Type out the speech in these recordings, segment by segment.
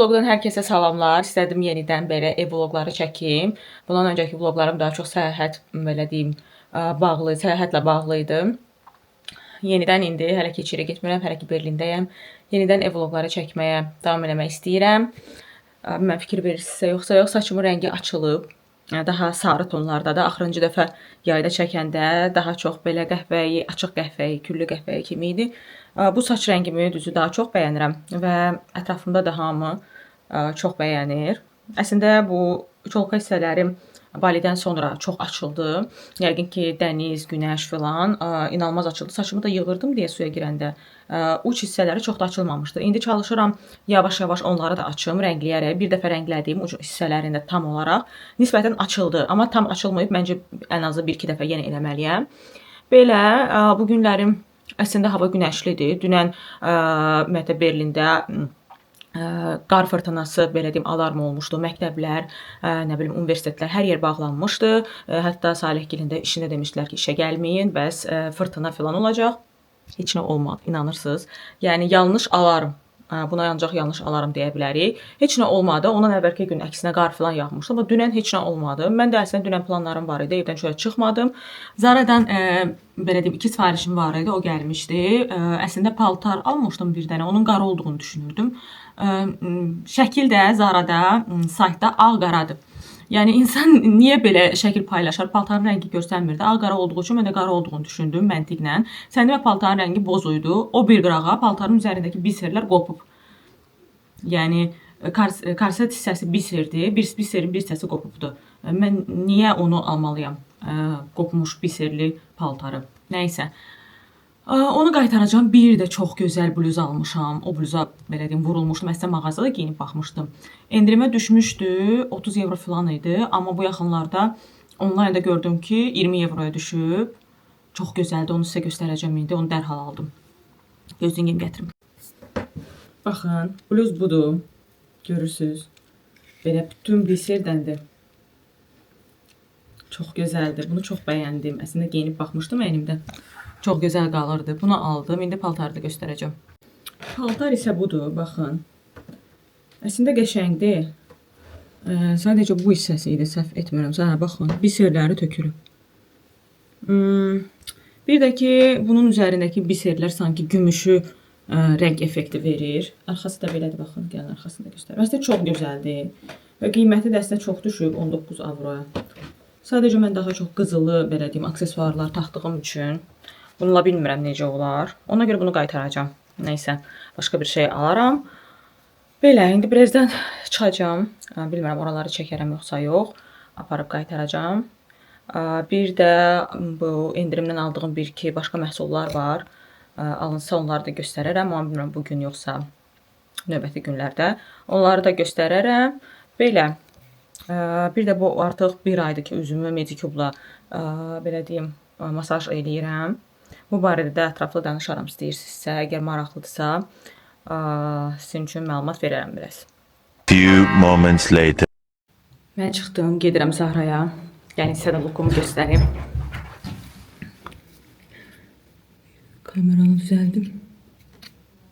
Vlogdan hər kəsə salamlar. İstədim yenidən belə ev vlogları çəkim. Bundan öncəki vloglarım daha çox səyahət, belə deyim, səyahətlə bağlı idi. Yenidən indi hələ ki içeri getmirəm, hələ ki Berlindəyəm. Yenidən ev vlogları çəkməyə davam eləmək istəyirəm. Mən fikir verirsinizsə yoxsa yox, saçımın rəngi açılıb. Daha sarı tonlarda da axırıncı dəfə yayda çəkəndə daha çox belə qəhvəyi, açıq qəhvəyi, küllü qəhvəyi kimi idi. Bu saç rəngimi düzü daha çox bəyənirəm və ətrafımda da hamı çox bəyənir. Əslində bu çolka hissələrim Balidən sonra çox açıldı. Yəqin ki dəniz, günəş filan inanılmaz açıldı. Saçımı da yığırdım deyə suya girəndə. Uç hissələri çox da açılmamışdı. İndi çalışıram yavaş-yavaş onları da açım, rəngləyərək. Bir dəfə rənglədim uc hissələrində tam olaraq. Nisbətən açıldı, amma tam açılmayıb. Məncə ən azı 1-2 dəfə yenə eləməliyəm. Belə bu günlərim əslində hava günəşlidir. Dünən ümumiyyətlə Berlində qar fırtınası, belə deyim, alarm olmuşdu. Məktəblər, nə bilim, universitetlər, hər yer bağlanmışdı. Hətta Salihgilində işində demişdilər ki, işə gəlməyin, bəs fırtına filan olacaq. Heç nə olmadı, inanırsınız. Yəni yanlış alarm. Buna ancaq yanlış alarm deyə bilərik. Heç nə olmadı. Ondan əvvəlki gün əksinə qar filan yağmışdı, amma dünən heç nə olmadı. Mən də əslində dünən planlarım var idi. Evdən çölə çıxmadım. Zara'dan belə deyim 2 sifarişim var idi. O gəlmişdi. Əslində paltar almışdım bir dənə. Onun qara olduğunu düşünürdüm. Şəkil də Zara'da saytda ağ-qaradır. Yəni insan niyə belə şəkil paylaşar? Paltarın rəngi göstərmirdi. Ağ-qara olduğu üçün mən də qara olduğunu düşündüm məntiqlə. Səndə paltarın rəngi bozuydu. O bir qırağa paltarın üzərindəki biserlər qopub. Yəni korset hissəsi biserdi. Biserin bir hissəsi qopubdu. Mən niyə onu almalıyam? Qopmuş biserli paltarı. Nəysə. Onu qaytaracağım. Bir də çox gözəl bluz almışam. O bluza belə deyim vurulmuşdum. Əslində mağazada geyinib baxmışdım. Endirimə düşmüşdü. 30 evro falan idi. Amma bu yaxınlarda onlaynda gördüm ki 20 evroya düşüb. Çox gözəldir. Onu sizə göstərəcəm indi. Onu dərhal aldım. Gözlüyüm gətirim. Baxın, bluz budur. Görürsünüz. Belə bütün biserdəndir. Çox gözəldir. Bunu çox bəyəndim. Əslində geyinib baxmışdım əynimdə. Çox gözəl qalırdı. Bunu aldım. İndi paltarı da göstərəcəm. Paltar isə budur. Baxın. Əslində qəşəngdir. Sadəcə bu hissəsi idi. Səhv etmirəm. Baxın. Biserləri tökülüb. Bir də ki, bunun üzərindəki biserlər sanki gümüşü rəng effekti verir. Arxası da belədir. Baxın. Gəlin arxasını da göstərəm. Əslində çox gözəldir. Və qiyməti də əslində çox düşüb. 19 avroya. Sadəcə mən daha çox qızılı, belə deyim, aksesuarlar taxdığım üçün bununla bilmirəm necə olar. Ona görə bunu qaytaracağam. Nəysə, başqa bir şey alaram. Belə, indi birazdan çıxacağam. Bilmirəm, oraları çəkərəm yoxsa yox. Aparıb qaytaracağam. Bir də bu endirimdən aldığım bir-iki başqa məhsullar var. Alınsa onları da göstərərəm. Amma bilmirəm, bugün yoxsa növbəti günlərdə. Onları da göstərərəm. Belə, bir də bu artıq bir aydır ki, üzümü Medicube-la belə deyim, masaj eləyirəm. Bu barədə də ətraflı danışaram istəyirsinizsə, əgər maraqlıdırsa, sizin üçün məlumat verərəm biraz. Few moments later. Mən çıxdım, gedirəm Zahra'ya. Yəni sizə də lookumu göstəreyim. Kameranı düzəldim.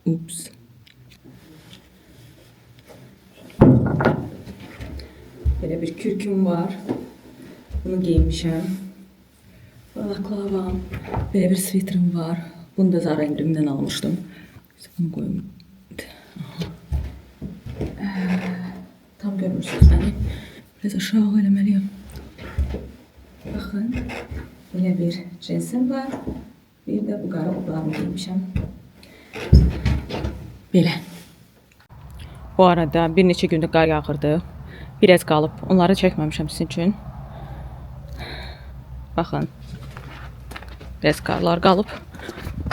Ups. Belə bir kürküm var. Bunu giymişəm. Balaklavam. Belə bir sviterim var. Bunu da Zara endirimdən almışdım. Bunu qoyum. Tam görmürsünüz bəni. Biraz aşağı eləməliyəm. Baxın. Belə bir cinsim var. Bir də bu qara qublarımı giymişəm. Belə. Bu arada bir neçə gündə qar yağırdı. Biraz qalıb. Onları çəkməmişəm sizin üçün. Baxın. Biraz qarlar qalıb.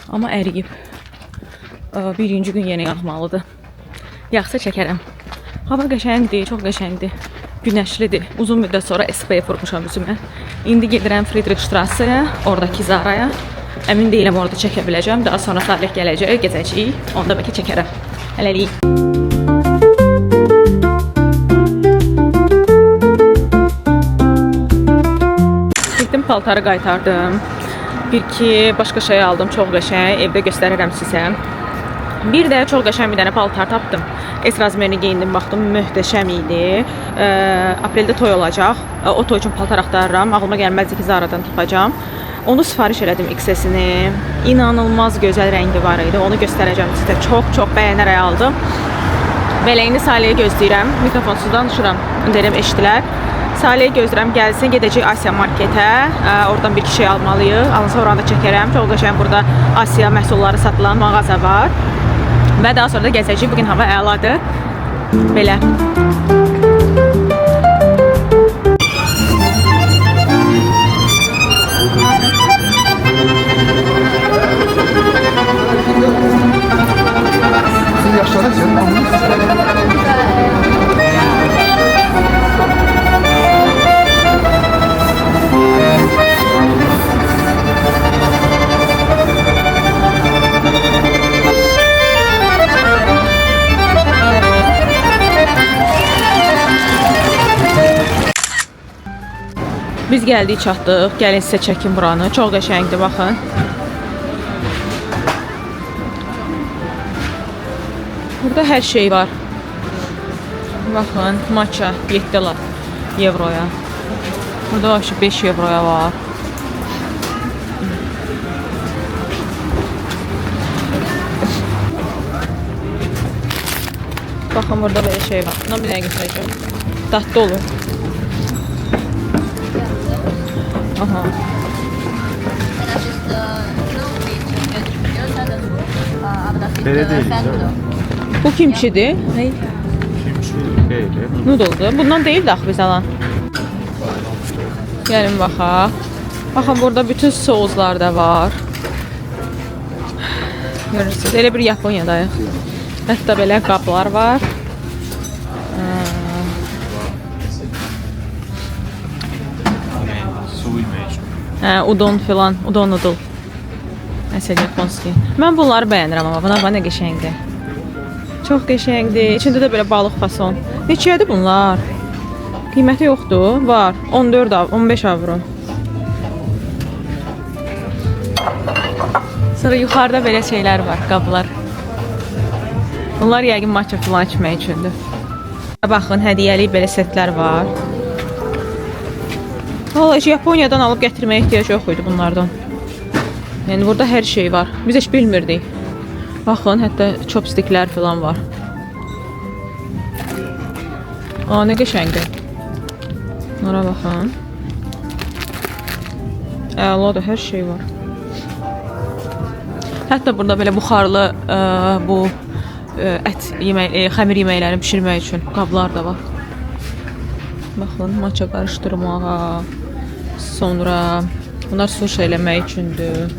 Amma əriyib. Birinci gün yenə yağmalıdır. Yağsa çəkərəm. Hava qəşəngdir, çox qəşəngdir. Günəşlidir. Uzun müddət sonra SPF vurmuşam üzümə. İndi gedirəm Friedrichstrasse'ya, oradakı Zara'ya. Əmin deyiləm orada çəkə biləcəm. Daha sonra Salih gələcək, gəzəcəyik. Onda bəlkə çəkərəm. Hələlik. Getdim, paltarı qaytardım. Bir-iki başqa şey aldım, çox qəşəng. Evdə göstərirəm sizə. Bir də çox qəşəng bir dənə paltar tapdım. Esrazmeni geyindim, baxdım, möhtəşəm idi. Apreldə toy olacaq. O toy üçün paltar axtarıram. Ağlıma gəlməzdi ki, Zara'dan tapacağam. Onu sifariş elədim XS-ini. İnanılmaz gözəl rəngi var idi. Onu göstərəcəm sizə. Çox bəyənərək aldım. Mələyini Salihə gözləyirəm. Mikrofonsuz danışıram. Deyirəm, eşitdilər. Salihə gözləyirəm, gəlsin, gedəcək Asiya marketə. Oradan bir şey almalıyıq. Alınsa oranı da çəkərəm. Çox qəşəng burada Asiya məhsulları satılan mağaza var. Və daha sonra da gəzəcəyik. Bugün hava əladır. Belə. Siz yaşlanırsınız. Biz gəldik, çatdıq. Gəlin sizə çəkin buranı. Çox qəşəngdir, baxın. Burada hər şey var. Baxın, matcha 7 euroya. Burada vəbşi 5 euroya var. Baxın, burada belə şey var. Buna bir dənə götürəcəm. Dadlı olur. Aha. Belə deyil. Bu kimçidir? Değil. Noodle'dur. Bundan deyil də axı biz alan. Gəlin baxaq. Baxın, burada bütün souslar da var. Görürsünüz, elə bir Yaponiyadayıq. Hətta belə qablar var. Udon filan, udon noodle. Məsələn, Yaponski. Mən bunları bəyənirəm amma buna nə qəşəngdir. Çox qəşəngdir. İçində də belə balıq fason. Neçədir bunlar? Qiyməti yoxdur. Var. 15 avro. Sonra yuxarıda belə şeylər var, qablar. Bunlar yəqin matcha filan içmək üçündür. Baxın, hədiyyəli belə setlər var. Vallahi Yaponiyadan alıb gətirməyə ehtiyac yox idi bunlardan. Yəni burada hər şey var. Biz heç bilmirdik. Baxın, hətta chopsticklər falan var. Nə qəşəngdir. Bunlara baxın. Əladır, hər şey var. Hətta burada belə buxarlı bu xəmir yeməklərini bişirmək üçün qablar da var. Baxın, matcha qarışdırmağa. Sonra bunlar sushi eləmək üçündür.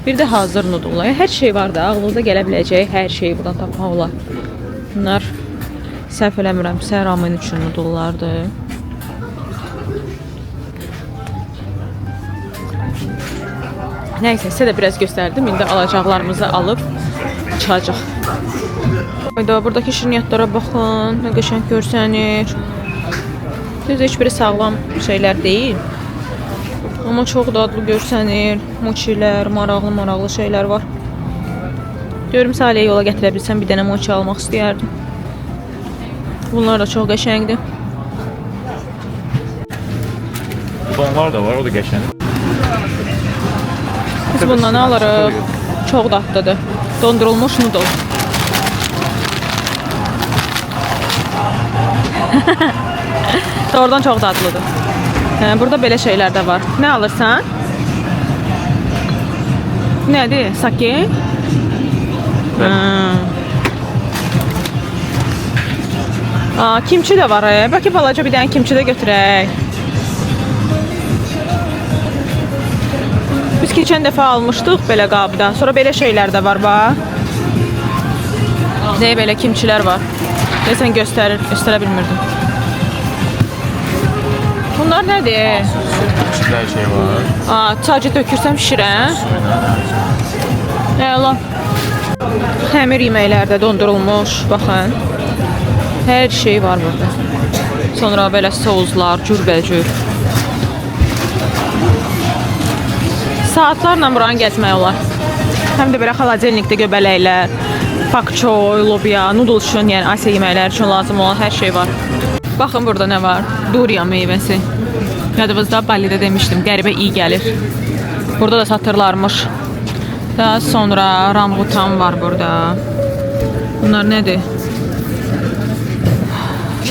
Bir də hazır noodlelar. Hər şey var da, ağlınıza gələ biləcək hər şeyi buradan tapmaq olar. Bunlar səhv eləmirəmsə ramen üçün noodlelardır. Nəysə, sizə də biraz göstərdim. İndi alacaqlarımızı alıb çıxacaq. Buradakı şirniyyatlara baxın, nə qəşəng görsənir. Düz heç biri sağlam şeylər deyil. Amma çox dadlı görsənir. Mochilər, maraqlı şeylər var. Görüm Salihə yola gətirə bilsəm bir dənə mochi almaq istəyərdim. Bunlar da çox qəşəngdir. Udonlar da var, o da qəşəngdir. Biz bundan alırıq. Çox dadlıdır. Dondurulmuş noodle. Doğrudan çox dadlıdır. Burada belə şeylər də var. Nə alırsan? Nədir? Sake? Kimçi də var. Bəlkə balaca bir dənə kimçi də götürək. Biz keçən dəfə almışdıq belə qabdan. Sonra belə şeylər də var, bax. Belə kimçilər var. Sən göstərə bilmirdim. Bunlar nədir? İçində şey var. Sadəcə tökürsəm şişirəm. Əla. Xəmir yeməklərdə dondurulmuş, baxın. Hər şey var burada. Sonra belə souslar, cürbəcür. Saatlarla buranı gəzmək olar. Həm də belə xaladelnikdə göbələklər, pak choy, lobya, noodle üçün, yəni Asiya yeməkləri üçün lazım olan hər şey var. Baxın burada nə var? Durian meyvəsi. Yadınızda Bali'də demişdim, qəribə iyi gəlir. Burada da satırlarmış. Daha sonra rambutan var burada. Bunlar nədir?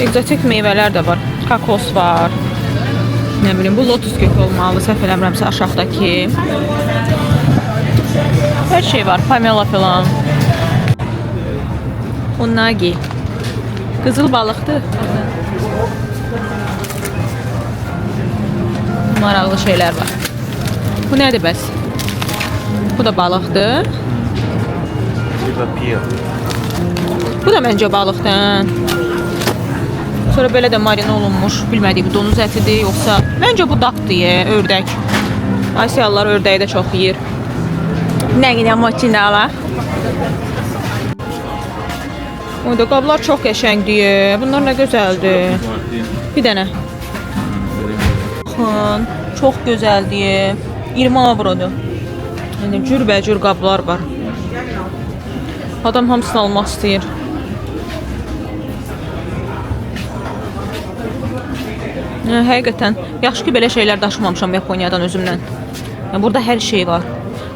Egzotik meyvələr də var. Kakos var. Nə bilim, bu lotus kökü olmalı. Səhv eləmirəmsə aşağıdakı. Hər şey var. Pamela falan. Unagi. Qızıl balıqdır. Maraqlı şeylər var. Bu nədir bəs? Bu da balıqdır. Bu da məncə balıqdır. Sonra belə də marina olunmuş. Bilmədik bu donuz ətidir yoxsa. Məncə bu daddır, ördək. Asiyalılar ördəyi də çox yeyir. Nə qədər maçinalar. O da qablar çox qəşəngdir. Bunlar nə gözəldir. Bir dənə. Baxın, çox gözəldir. 20 avrodur. Yəni cürbəcür qablar var. Adam hamısını almaq istəyir. Həqiqətən, yaxşı ki belə şeylər daşımamışam Yaponiyadan özümlə. Burada hər şey var.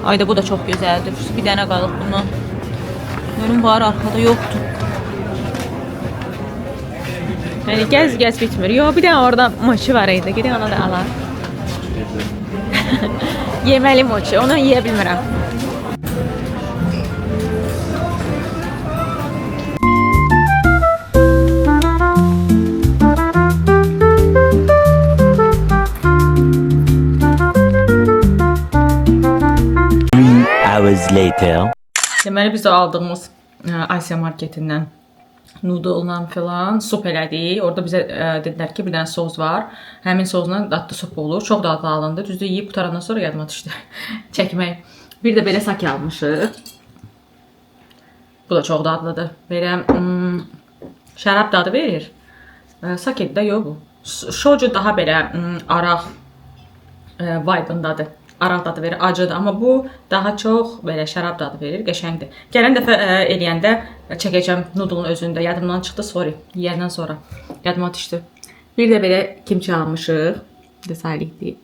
Ayda bu da çox gözəldir. Bir dənə qalıb bundan. Görün var, arxada yoxdur. Yəni gəz bitmir. Yox, bir dənə orada mochi var idi. Gedək ona da alaq. Yeməli mochi, onu yeyə bilmirəm. Later. Deməli biz də aldığımız Asiya marketindən noodle-la falan sup elədik. Orada bizə dedilər ki, bir dənə sos var. Həmin sosla dadlı sup olur. Çox dadlı alındı. Düzdür, yeyib qutarandan sonra yadıma düşdü çəkmək. Bir də belə sake almışıq. Bu da çox dadlıdır. Belə şərab dadı verir. Sake də yox bu. Shoju daha belə araq vibe-ındadır. Araq dadı verir, acıdır. Amma bu daha çox belə şərab dadı verir, qəşəngdir. Gələn dəfə eləyəndə çəkəcəm noodle-un özündə. Yadımdan çıxdı, sorry. Yeyəndən sonra yadıma düşdü. Bir də belə kimchi almışıq. Desalikdir.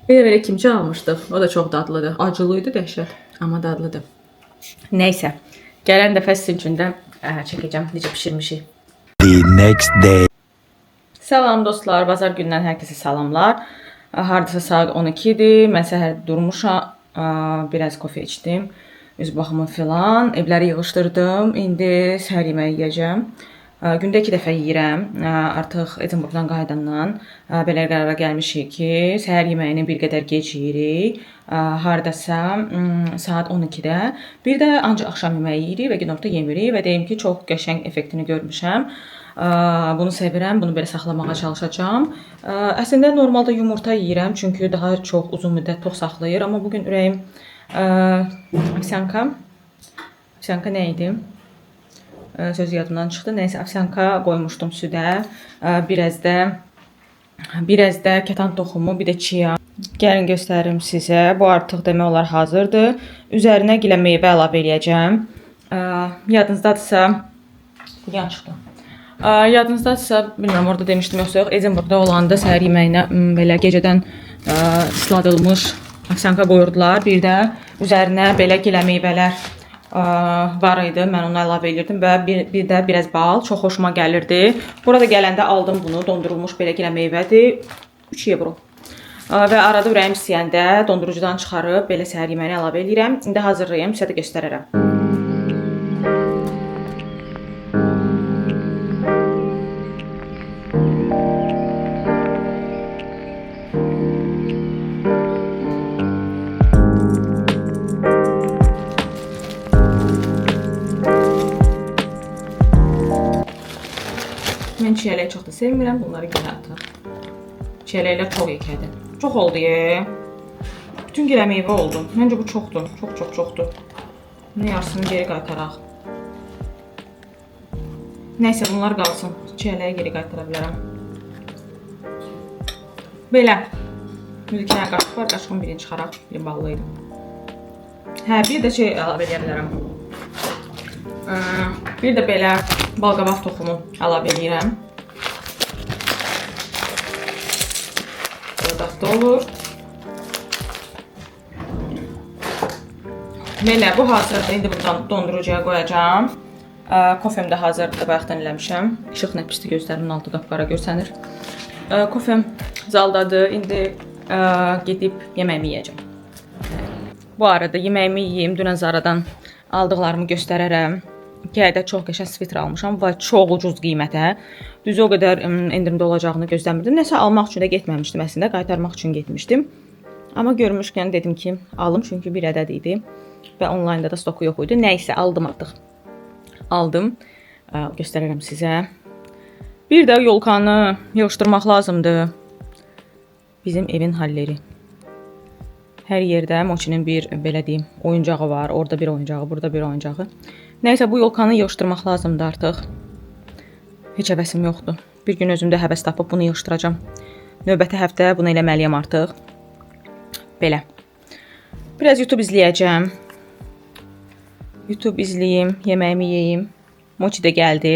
Bir də belə kimchi almışdıq. O da çox dadlıdır. Acılıydı, dəhşət. Amma dadlıdır. Nəysə. Gələn dəfə sizin üçün də çəkəcəm necə bişirmişik. The next day. Salam dostlar, bazar gündən hər kəsə salamlar. Hardasa saat 12-dir. Mən səhər durmuşam, biraz kofe içdim. Üz baxımı filan, evləri yığışdırdım. İndi səhər yeməyi yeyəcəm. Gündə 2 dəfə yeyirəm. Artıq Edinburghdan qayıdandan belə qərara gəlmişik ki, səhər yeməyini bir qədər gec yeyirik. Hardasa saat 12-də. Bir də ancaq axşam yeməyi yeyirik və günorta yemirik və deyim ki, çox qəşəng effektini görmüşəm. Bunu sevirəm, bunu belə saxlamağa çalışacağam. Əslində normalda yumurta yeyirəm, çünki daha çox uzun müddət tox saxlayır. Amma bugün ürəyim ovsyanka nə idi? Söz yadımdan çıxdı. Nəysə, ovsyanka qoymuşdum südə. Biraz da kətan toxumu, bir də chia. Gəlin göstərim sizə. Bu artıq demək olar hazırdır. Üzərinə gilə meyvə əlavə eləyəcəm. Yadınızdadırsa, yan çıxdı. Yadınızdadırsa, bilmirəm orada demişdim yoxsa yox, Edinburghda olanda səhər yeməyinə belə gecədən ısladılmış ovsyanka qoyurdular. Bir də üzərinə belə gilə meyvələr var idi. Mən onu əlavə edirdim və bir də biraz bal. Çox xoşuma gəlirdi. Burada gələndə aldım bunu. Dondurulmuş belə gilə meyvədir. 3 euro. Və arada ürəyim istəyəndə dondurucudan çıxarıb belə səhər yeməyini əlavə edirəm. İndi hazırlayım, sizə də göstərərəm. Mən çiyələyi çox da sevmirəm, bunları gilə atır. Çiyələklər çox yekədir. Çox oldu ye. Bütün gilə meyvə oldu. Məncə bu çoxdur, çoxdur. Bunu yarısını geri qaytaraq. Nəysə, bunlar qalsın. Çiyələyi geri qaytara bilərəm. Belə. Müzikə qaşıq var, qaşığın birini çıxaraq, birini bağlaydım. Hə, bir də şey əlavə edə bilərəm. Bir də belə balqabaq toxumu ala bilirəm. Burada olur. Belə, bu hazırdır. İndi buradan dondurucuya qoyacağım. Kofem də hazırdır, bayaqdan eləmişəm. İşıq nə pisdir, gözlərimin altı qapqara görsənir. Kofem zaldadır. İndi gedib yeməyimi yeyəcəm. Bu arada yeməyimi yeyim. Dünən Zaradan aldıqlarımı göstərərəm. 2 ədəd çox qəşəng sviter almışam və çox ucuz qiymətə. Düzü o qədər endirimdə olacağını gözləmirdim. Nəsə almaq üçün də getməmişdim əslində, qaytarmaq üçün getmişdim. Amma görmüşkən dedim ki, alım çünki bir ədəd idi və onlaynda da stoku yox idi. Nəysə aldım artıq. Aldım. Göstərərəm sizə. Bir də yolkanı yığışdırmaq lazımdır. Bizim evin halleri. Hər yerdə Moçinin bir belə deyim, oyuncağı var. Orada bir oyuncağı, burada bir oyuncağı. Nəysə bu yolkanı yığışdırmaq lazımdır artıq. Heç həvəsim yoxdur. Bir gün özümdə həvəs tapıb bunu yığışdıracağam. Növbəti həftə bunu eləməliyəm artıq. Belə. Biraz YouTube izləyəcəm. YouTube izləyim, yeməyimi yeyim. Moçi də gəldi.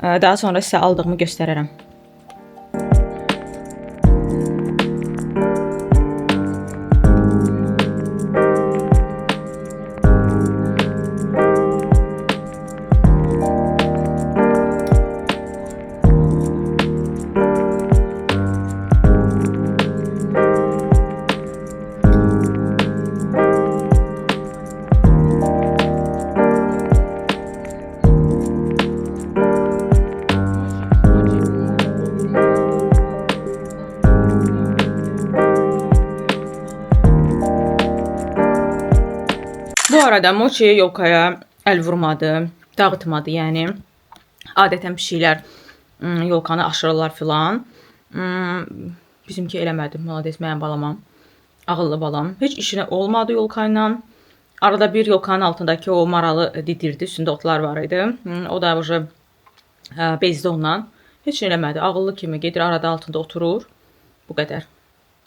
Daha sonra sizə aldığımı göstərərəm. Bu arada Moçi yolkaya əl vurmadı, dağıtmadı yəni. Adətən pişiklər yolkanı aşırırlar filan. Bizimki eləmədi, malades mənim balamam. Ağıllı balam. Heç işinə olmadı yolkayla. Arada bir yolkanın altındakı o maralı didirdi, üstündə otlar var idi. O da bezdi ondan. Heç eləmədi, ağıllı kimi gedir, arada altında oturur. Bu qədər.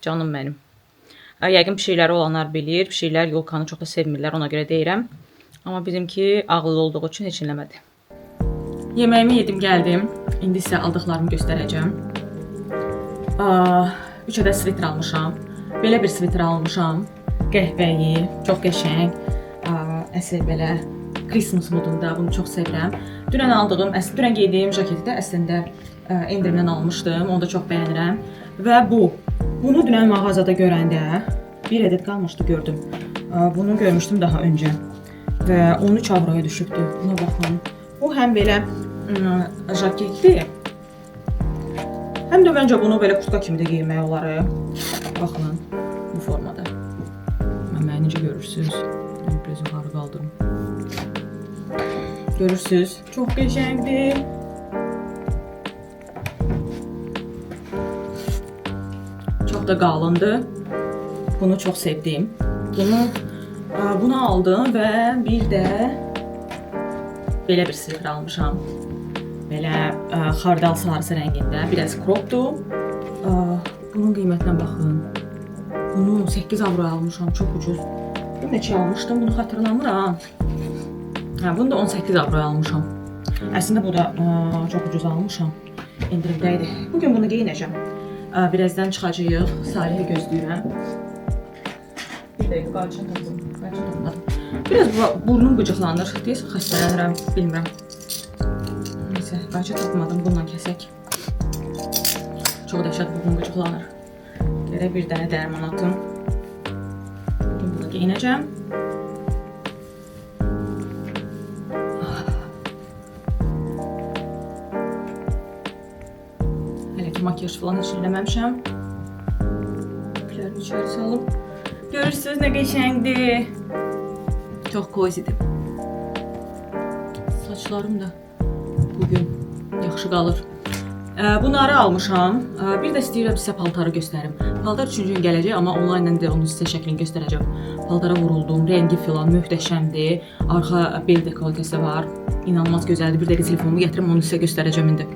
Canım mənim. Yəqin pişikləri olanlar bilir, pişiklər yolkanı çox da sevmirlər, ona görə deyirəm. Amma bizimki ağıllı olduğu üçün heç eləmədi. Yeməyimi yedim, gəldim. İndi sizə aldıqlarımı göstərəcəm. 3 ədəd sviter almışam. Belə bir sviter almışam. Qəhvəyi, çox qəşəng. Əsl belə Christmas modunda, bunu çox sevirəm. Dünən geydiyim jaketi də əslində endirimdən almışdım, onu da çox bəyənirəm. Və bunu dünən mağazada görəndə bir ədəd qalmışdı, gördüm. Bunu görmüşdüm daha öncə və 13 avroya düşübdü. Buna baxın. O həm belə jaketdir, həm də məncə bunu belə kurtka kimi də geyinmək olar. Baxın, bu formada. Mənə necə görürsünüz? Biraz yuxarı qaldırım. Görürsünüz? Çox qəşəngdir. Çox da qalındır. Bunu çox sevdim. Bunu aldım və bir də belə bir sviter almışam. Belə xardal sarısı rəngində. Biraz cropdur. Bunun qiymətinə baxın. Bunu 8 avroya almışam. Çox ucuz. Bir neçə almışdım. Bunu xatırlamıram. Bunu da 18 avroya almışam. Əslində bu da çox ucuz almışam. İndirimdə idi. Bugün bunu geyinəcəm. Birazdan çıxacağıq. Salih'i gözləyirəm. Bir dəqiqə qaçın tapmadım. Biraz burnum qıcıqlanır. Deyəsən xəstələnirəm, bilmirəm. Neysə, qaçı tapmadım. Bununla kəsək. Çox dəhşət burnum qıcıqlanır. Gərək bir dənə dərman atım. Bugün bunu geyinəcəm. Hələ ki makyaj falan heç eləməmişəm. İplərimi içəri salıb. Görürsünüz nə qəşəngdir. Çox cozydir. Saçlarım da bugün yaxşı qalır. Bunları almışam. Bir də istəyirəm sizə paltarı göstərim. Paltar 3-cü gün gələcək, amma onlayndan da onun sizə şəklini göstərəcəm. Paltara vuruldum, rəngi filan möhtəşəmdir. Arxa bel dekoltesi var. İnanılmaz gözəldir. Bir dəqiqə telefonumu gətirim, onu sizə göstərəcəm indi.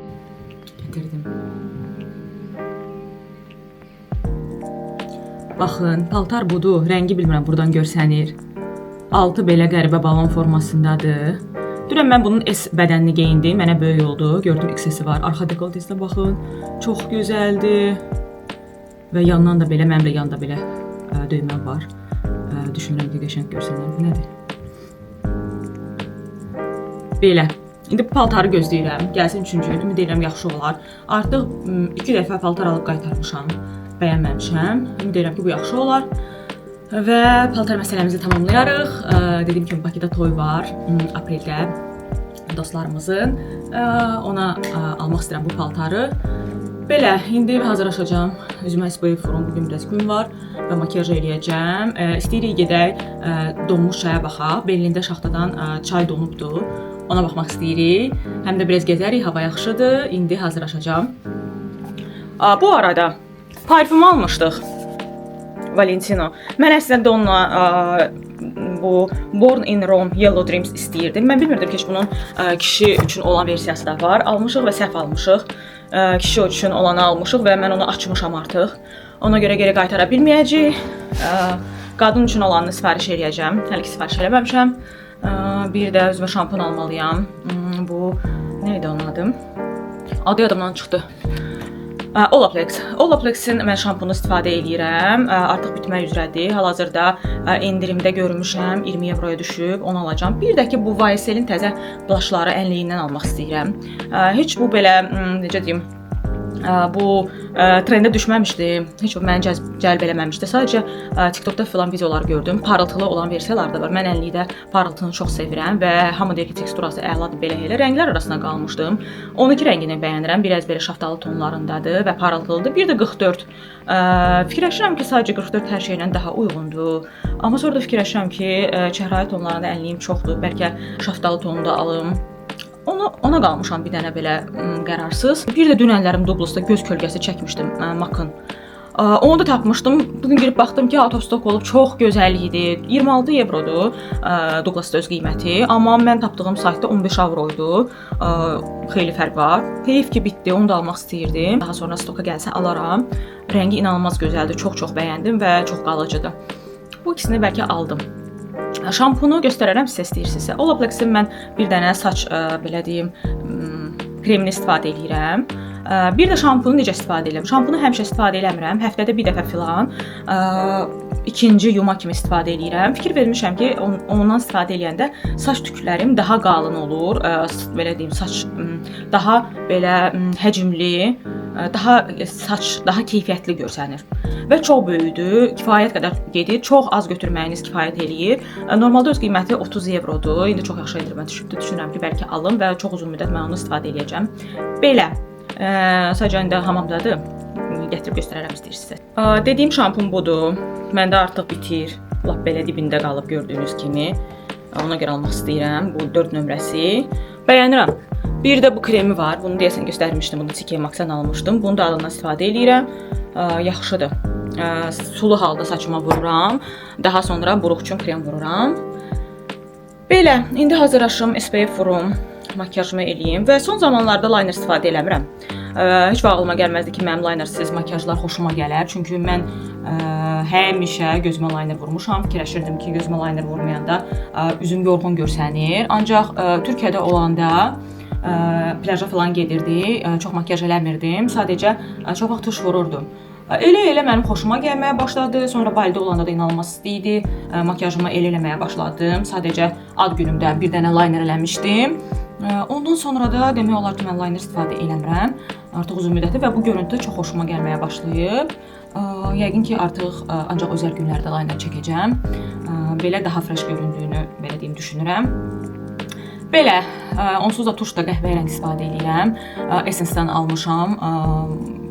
Gətirdim. Baxın, paltar budur. Rəngi bilmirəm, buradan görsənir. Altı belə qəribə balon formasındadır. Dünən mən bunun S bədənini geyindim. Mənə böyük oldu. Gördüm XS-i var. Arxa dekoltesinə baxın. Çox gözəldir. Və yandan da belə, mənim də yanında belə düyməm var. Düşünürəm ki, qəşəng görsənlər. Bu nədir? Belə. İndi paltarı gözləyirəm. Gəlsin 3-cü gün. Ümid edirəm yaxşı olar. Artıq 2 dəfə paltar alıb qaytarmışam. Bəyənməmişəm. Ümid edirəm ki, bu yaxşı olar. Və paltar məsələmizi tamamlayarıq. Dediyim kimi Bakıda toy var apreldə dostlarımızın. Ona almaq istəyirəm bu paltarı. Belə, indi hazırlaşacağam. Üzümə SPF vurum, bugün biraz gün var və makiyaj eləyəcəm. İstəyirik gedək donmuş çaya baxaq. Berlində şaxtadan çay donubdur. Ona baxmaq istəyirik. Həm də biraz gəzərik, hava yaxşıdır. İndi hazırlaşacağam. Bu arada parfüm almışdıq. Valentino. Mən əslində onunla bu Born in Rome Yellow Dreams istəyirdim. Mən bilmirdim ki, bunun kişi üçün olan versiyası da var. Almışıq və səhv almışıq. Kişi üçün olanı almışıq və mən onu açmışam artıq. Ona görə geri qaytara bilməyəcəyik. Qadın üçün olanını sifariş eləyəcəm. Hələ ki sifariş eləməmişəm. Bir də özümə şampun almalıyam. Bu nə idi onun adı? Adı yadımdan çıxdı. Olaplex. Olaplexin mən şampunu istifadə edirəm. Artıq bitmək üzrədir. Hal-hazırda endirimdə görmüşəm. 20 euroya düşüb. Onu alacağam. Bir də ki, bu YSL-in təzə blaşları ənliyindən almaq istəyirəm. Heç bu belə, necə deyim, bu trendə düşməmişdi. Heç o məni cəlb eləməmişdi. Sadəcə TikTokda filan videolar gördüm. Parıltılı olan versiyalar da var. Mən ənlikdə parıltını çox sevirəm və hamı deyir ki, teksturası əladır belə elə. Rənglər arasında qalmışdım. 12 rəngini bəyənirəm. Biraz belə şaftalı tonlarındadır və parıltılıdır. Bir də 44. Fikirləşirəm ki, sadəcə 44 hər şeylə daha uyğundur. Amma sonra da fikirləşirəm ki, çəhrayı tonlarında ənliyim çoxdur. Bəlkə şaftalı tonu da alım. Ona qalmışam bir dənə belə qərarsız. Bir də dünənlərim Douglasda göz kölgəsi çəkmişdim MAC-ın. Onu da tapmışdım. Bugün girib baxdım ki, out of stock olub, çox gözəl idi. 26 evrodur Douglasda öz qiyməti. Amma mən tapdığım saytda 15 avroydu. Xeyli fərq var. Heyif ki, bitdi. Onu da almaq istəyirdim. Daha sonra stoka gəlsə alaram. Rəngi inanılmaz gözəldir. Çox bəyəndim və çox qalıcıdır. Bu ikisini bəlkə aldım. Şampunu göstərərəm sizə istəyirsinizsə. Olaplexin mən bir dənə saç, belə deyim, kremini istifadə edirəm. Bir də şampunu necə istifadə edirəm? Şampunu həmişə istifadə eləmirəm. Həftədə bir dəfə filan ikinci yuma kimi istifadə edirəm. Fikir vermişəm ki, ondan istifadə eləyəndə saç tüklərim daha qalın olur. Belə deyim, saç daha belə həcmli, daha keyfiyyətli görsənir. Və çox böyükdür, kifayət qədər gedir, çox az götürməyiniz kifayət eləyir. Normalda öz qiyməti 30 evrodur. İndi çox yaxşı endirimə düşübdür. Düşünürəm ki, bəlkə alım və çox uzun müddət mən onu istifadə eləyəcəm. Belə, sadəcə indi hamamdadır. Gətirib göstərərəm istəyirsinizsə. Dediyim şampun budur. Məndə artıq bitir. Lap belə dibində qalıb gördüyünüz kimi. Ona görə almaq istəyirəm. Bu 4 nömrəsi. Bəyənirəm. Bir də bu kremi var. Bunu deyəsən göstərmişdim. Bunu TK Maxx-dan almışdım. Bunu da adından istifadə edirəm. Yaxşıdır. Sulu halda saçıma vururam. Daha sonra buruq üçün krem vururam. Belə, indi hazırlaşım, SPF vurum, makiyajımı eləyim və son zamanlarda liner istifadə eləmirəm. Heç vaxt ağlıma gəlməzdi ki, mənim linersiz makiyajlar xoşuma gələr. Çünki mən həmişə gözümə liner vurmuşam. Fikirləşirdim ki, gözümə liner vurmayanda üzüm yorğun görsənir. Ancaq Türkiyədə olanda plaja falan gedirdi, çox makiyaj eləmirdim. Sadəcə çox vaxt tuş vururdum. Elə mənim xoşuma gəlməyə başladı. Sonra Balidə olanda da inanılmaz istəyirdi. Makiyajımı eləməyə başladım. Sadəcə ad günümdə bir dənə liner eləmişdim. Ondan sonra da demək olar ki, mən liner istifadə eləmirəm. Artıq uzun müddətdir və bu görüntü çox xoşuma gəlməyə başlayıb. Yəqin ki, artıq ancaq özəl günlərdə liner çəkəcəm. Belə daha fresh göründüyünü belə deyim düşünürəm. Belə, onsuz da tuş da qəhvəyi rəng istifadə edirəm. Essence-dən almışam.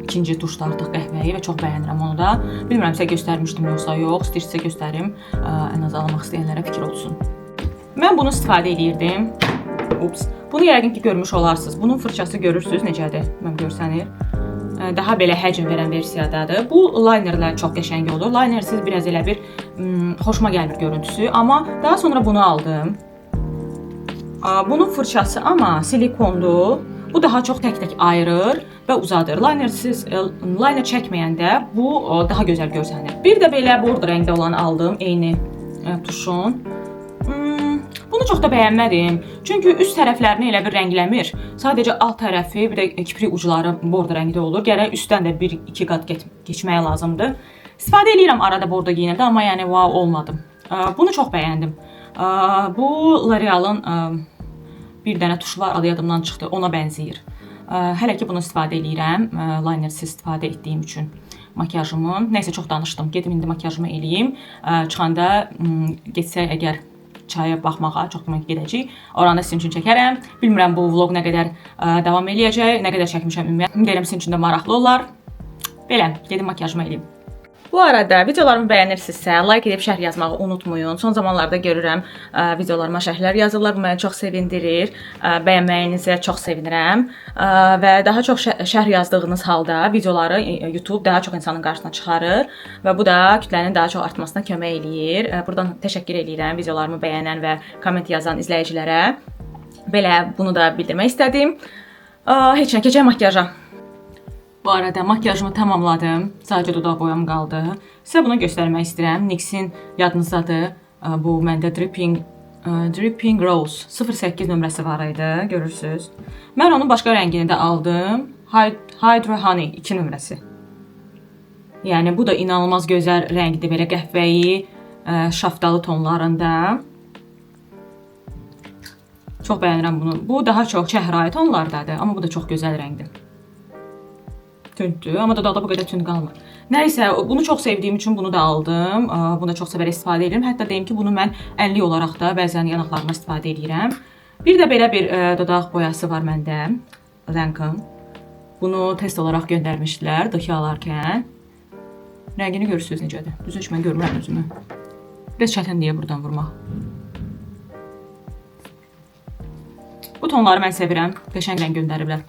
İkinci tuş da artıq qəhvəyi və çox bəyənirəm onu da. Bilmirəm sizə göstərmişdim yoxsa yox. İstəyirsinizsə göstərim. Ən az almaq istəyənlərə fikir olsun. Mən bunu istifadə edirdim. Bunu yəqin ki, görmüş olarsınız. Bunun fırçası görürsünüz necədir? Mən görsənir. Daha belə həcm verən versiyadadır. Bu linerlər çox qəşəng olur. Linersiz biraz elə bir xoşuma gəlmir görüntüsü. Amma daha sonra bunu aldım. Bunun fırçası amma silikondur. Bu daha çox tək-tək ayırır və uzadır. Liner çəkməyəndə bu daha gözəl görsənir. Bir də belə bordo rəngdə olan aldım eyni tuşun. çox da bəyənmədim. Çünki üst tərəflərini elə bir rəngləmir. Sadəcə alt tərəfi, bir də kiprik ucları bordo rəngdə olur. Gərək üstdən də 1-2 qat keçməyə lazımdır. İstifadə edirəm arada bordo geyinəndə, amma yəni wow olmadım. Bunu çox bəyəndim. Bu L'Oreal'ın bir dənə tuşu var, adı yadımdan çıxdı, ona bənzəyir. Hələ ki bunu istifadə edirəm, linersiz istifadə etdiyim üçün makyajımın. Nəysə çox danışdım. Gedim indi makyajımı eləyim. Çıxanda getsək əgər çaya baxmağa, çox demək gedəcəyik. Oranda sizin üçün çəkərəm. Bilmirəm bu vlog nə qədər davam eləyəcək, nə qədər çəkmişəm ümumiyyətlə. Deyirəm sizin üçün də maraqlı olar. Belə, gedim makyajımı eləyim. Bu arada videolarımı bəyənirsinizsə, like edib şərh yazmağı unutmayın. Son zamanlarda görürəm videolarıma şərhlər yazırlar. Bu məni çox sevindirir. Bəyənməyinizə çox sevinirəm. Və daha çox şərh yazdığınız halda videoları YouTube daha çox insanın qarşısına çıxarır və bu da kütlənin daha çox artmasına kömək eləyir. Buradan təşəkkür edirəm videolarımı bəyənən və komment yazan izləyicilərə. Belə bunu da bildirmək istədim. Heç nə, keçək makyaja. Bu arada makyajımı tamamladım. Sadəcə dodaq boyam qaldı. Sizə bunu göstərmək istəyirəm. NYX'in yadınızdadır. Bu məndə Dripping Rose 08 nömrəsi var idi. Görürsünüz. Mən onun başqa rəngini də aldım. Hydra Honey 2 nömrəsi. Yəni bu da inanılmaz gözəl rəngdir. Belə qəhvəyi, şaftalı tonlarında. Çox bəyənirəm bunu. Bu daha çox çəhrayı tonlardadır. Amma bu da çox gözəl rəngdir. Tündür, amma dodaqda bu qədər tünd qalmır. Nəysə, bunu çox sevdiyim üçün bunu da aldım. Bunu da çox sevərək istifadə edirəm. Hətta deyim ki, bunu mən ənlik olaraq da bəzən yanaqlarıma istifadə edirəm. Bir də belə bir dodaq boyası var məndə. Lancome. Bunu test olaraq göndərmişdilər dökü alarkən. Rəngini görürsünüz necədir. Düzü heç mən görmürəm özümü. Biraz çətin deyə buradan vurmaq. Bu tonları mən sevirəm. Qəşəng rəng göndəriblər.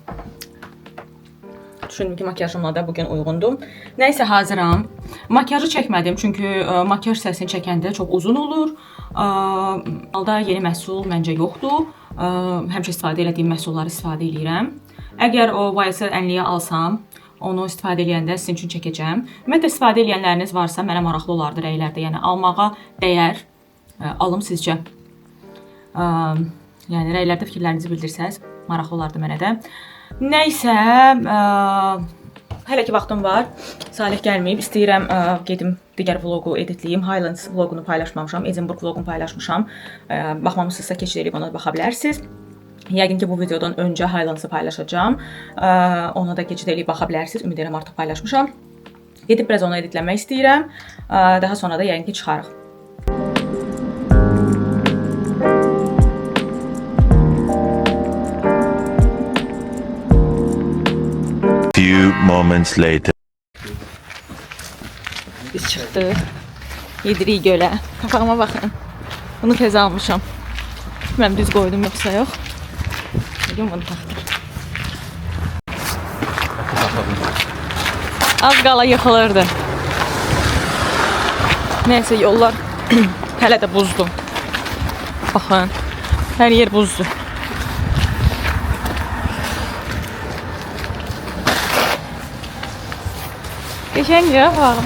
Düşündüm ki, makyajımla da bugün uyğundum. Nəysə, hazıram. Makyajı çəkmədim, çünki makyaj səsini çəkəndə çox uzun olur. Halda yeni məhsul məncə yoxdur. Həmişə istifadə etdiyim məhsulları istifadə edirəm. Əgər o YSL ənliyə alsam, onu istifadə edəndə sizin üçün çəkəcəm. Ümumiyyətlə, istifadə edənləriniz varsa, mənə maraqlı olardı rəylərdə. Yəni, almağa dəyər. Alım sizcə. Yəni, rəylərdə fikirlərinizi bildirsəz, maraqlı olardı mənə də. Nəysə, hələ ki vaxtım var. Salih gəlməyib. İstəyirəm gedim digər vlogu editləyim. Highlands vlogunu paylaşmamışam. Edinburgh vlogunu paylaşmışam. Baxmamısınızsa keçid edib ona baxa bilərsiniz. Yəqin ki bu videodan öncə Highlands'ı paylaşacağam. Ona da keçid edib baxa bilərsiniz. Ümid edirəm artıq paylaşmışam. Gedib biraz onu editləmək istəyirəm. Daha sonra da yəqin ki çıxarıq. Few moments later. Biz çıxdıq. Yedirik gölə. Papağıma baxın. Bunu tez almışam. Mən düz qoydum yoxsa yox. Bugün bunu taxdım. Az qala yıxılırdı. Nəysə, yollar hələ də buzdur. Baxın. Hər yer buzdur. Geçen yere bakalım.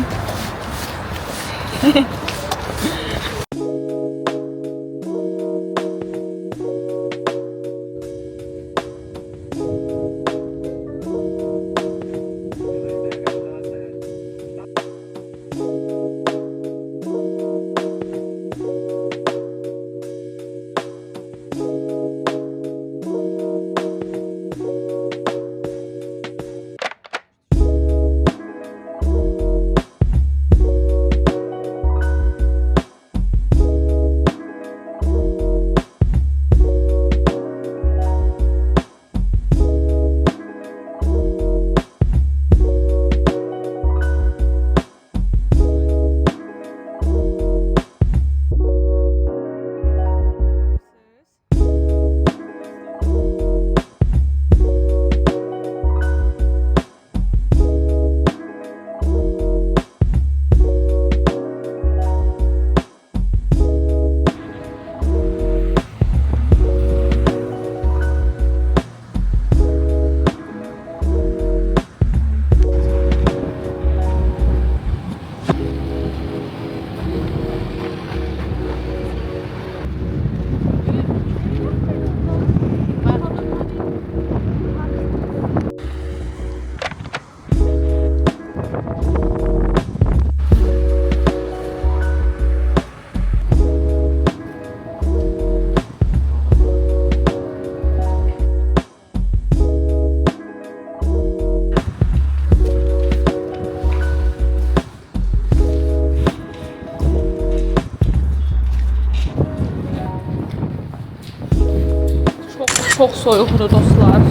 soyuqdur dostlar.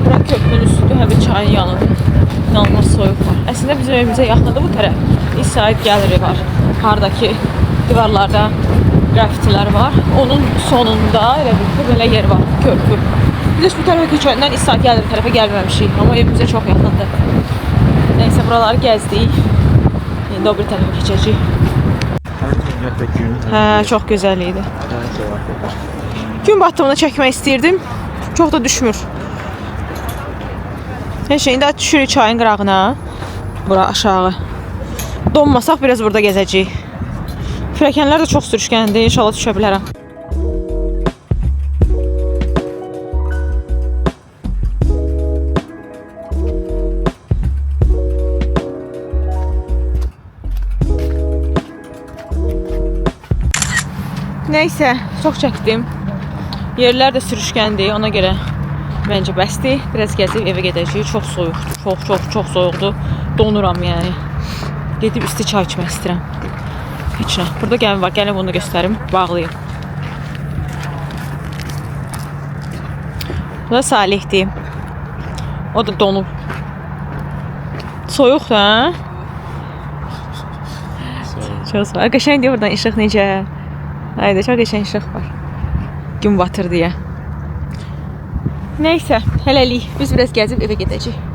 Bura köprünün üstü, həmin çayın yanıdır. İnanılmaz soyuq var. Əslində bizim evimizə yaxındır bu tərəf. İsrail gəliri var. Hardakı divarlarda qrafitilər var. Onun sonunda elə bir belə yer var, körpü. Biz bu tərəfə keçəndən İsrail gəliri tərəfə gəlməmişik. Amma evimizə çox yaxındır. Neysə, buraları gəzdik. İndi o bir tərəfə keçəcəyik. Hə, çox gözəl idi. Gün batımını çəkmək istəyirdim. Çox da düşmür. Hər şeyin də düşürük çayın qırağına. Bura aşağı. Donmasaq biraz burada gəzəcəyik. Pilləkənlər də çox sürüşkəndir. İnşallah düşə bilərəm. Neysə, çox çəkdim. Yerlər də sürüşkəndir, ona görə məncə bəsdir. Biraz gəzib evə gedəcəyik. Çox soyuqdur, çox soyuqdur. Donuram yəni. Gedib isti çay içmək istəyirəm. Heç nə. Burada gəmi var, gəlin bunu göstərim, bağlayım. Bu da Salihdir. O da donub. Soyuqdur, hə? Çox soyuq. Qəşəngdir buradan işıq necə? Haydi, çok geçen işıq var. Gün batır diye. Neyse, hələlik biz biraz gəzib evə gedəcəyik.